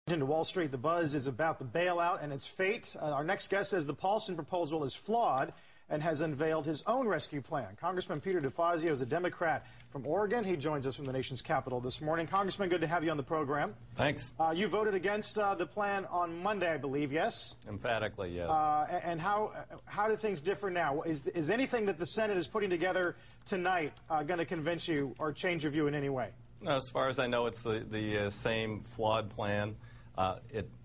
Into Wall Street, the buzz is about the bailout and its fate. Our next guest says the Paulson proposal is flawed and has unveiled his own rescue plan. Congressman Peter DeFazio is a Democrat from Oregon. He joins us from the nation's capital this morning. Congressman, good to have you on the program. Thanks. You voted against the plan on Monday, I believe, yes? Emphatically, yes. And how do things differ now? Is anything that the Senate is putting together tonight going to convince you or change your view in any way? No, as far as I know, it's the same flawed plan.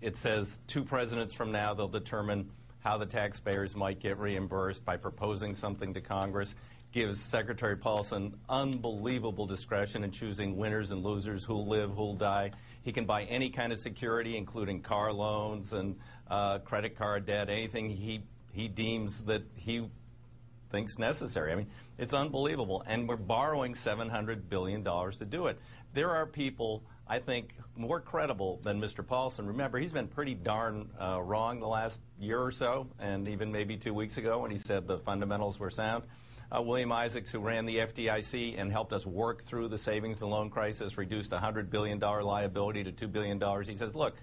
It says 2 presidents from now they'll determine how the taxpayers might get reimbursed by proposing something to Congress. Gives Secretary Paulson unbelievable discretion in choosing winners and losers, who'll live, who'll die. He can buy any kind of security, including car loans and credit card debt, anything he deems that he thinks necessary. I mean, it's unbelievable. And we're borrowing $700 billion to do it. There are people, I think, more credible than Mr. Paulson. Remember, he's been pretty darn wrong the last year or so, and even maybe 2 weeks ago when he said the fundamentals were sound. William Isaacs, who ran the FDIC and helped us work through the savings and loan crisis, reduced a $100 billion liability to $2 billion. He says, look,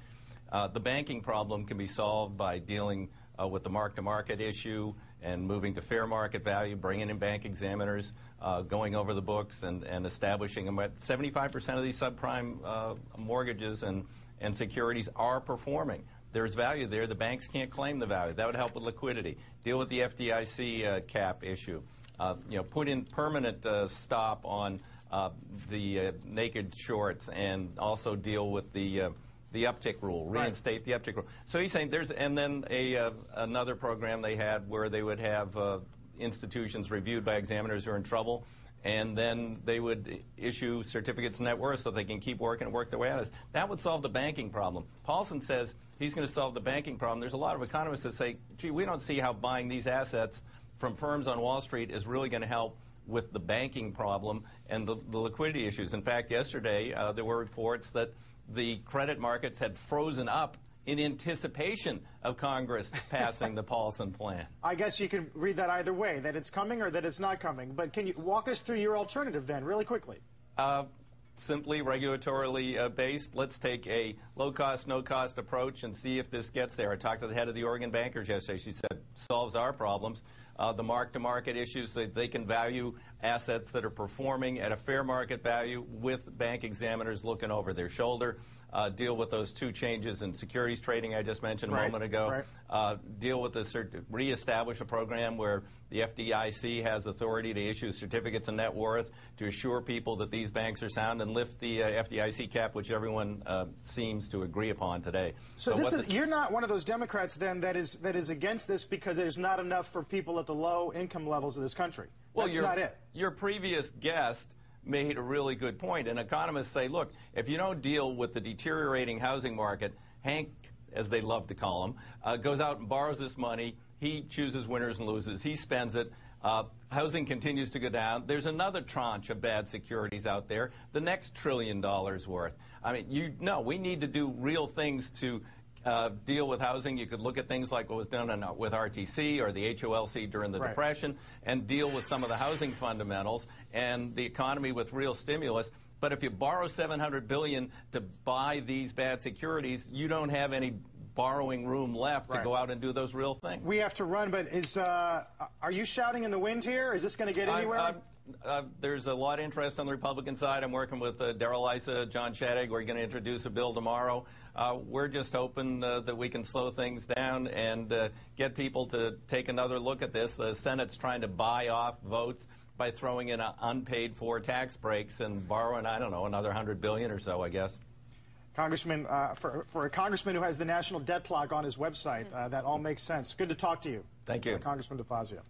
the banking problem can be solved by dealing with the mark-to-market issue and moving to fair market value, bringing in bank examiners, going over the books and establishing them. 75% of these subprime mortgages and securities are performing. There's value there. The banks can't claim the value. That would help with liquidity. Deal with the FDIC cap issue. Put in permanent stop on the naked shorts, and also deal with the uptick rule, reinstate the uptick rule. So he's saying and then another program they had where they would have institutions reviewed by examiners who are in trouble, and then they would issue certificates of net worth so they can keep working and work their way out of this. That would solve the banking problem. Paulson says he's going to solve the banking problem. There's a lot of economists that say, gee, we don't see how buying these assets from firms on Wall Street is really going to help with the banking problem and the liquidity issues. In fact, yesterday there were reports that the credit markets had frozen up in anticipation of Congress passing the Paulson plan. I guess you can read that either way, that it's coming or that it's not coming. But can you walk us through your alternative then, really quickly? Simply regulatorily based. Let's take a low-cost, no-cost approach and see if this gets there. I talked to the head of the Oregon bankers yesterday. She said, solves our problems. The mark-to-market issues, they can value assets that are performing at a fair market value with bank examiners looking over their shoulder. Deal with those 2 changes in securities trading I just mentioned a moment ago. Deal with reestablish a program where the FDIC has authority to issue certificates of net worth to assure people that these banks are sound, and lift the FDIC cap, which everyone seems to agree upon today. So you're not one of those Democrats then that is against this because there's not enough for people at the low income levels of this country. That's not it. Your previous guest made a really good point. And economists say, look, if you don't deal with the deteriorating housing market, Hank, as they love to call him, goes out and borrows this money. He chooses winners and losers. He spends it. Housing continues to go down. There's another tranche of bad securities out there, the next $1 trillion worth. I mean, we need to do real things to deal with housing. You could look at things like what was done with RTC or the HOLC during the Depression, and deal with some of the housing fundamentals and the economy with real stimulus. But if you borrow $700 billion to buy these bad securities, you don't have any borrowing room left to go out and do those real things. We have to run, but are you shouting in the wind here? Is this going to get anywhere? There's a lot of interest on the Republican side. I'm working with Darrell Issa, John Shadegg. We're going to introduce a bill tomorrow. We're just hoping that we can slow things down and get people to take another look at this. The Senate's trying to buy off votes by throwing in unpaid for tax breaks and borrowing, I don't know, another $100 billion or so, I guess. Congressman, for a congressman who has the national debt clock on his website, that all makes sense. Good to talk to you. Thank you. Congressman DeFazio.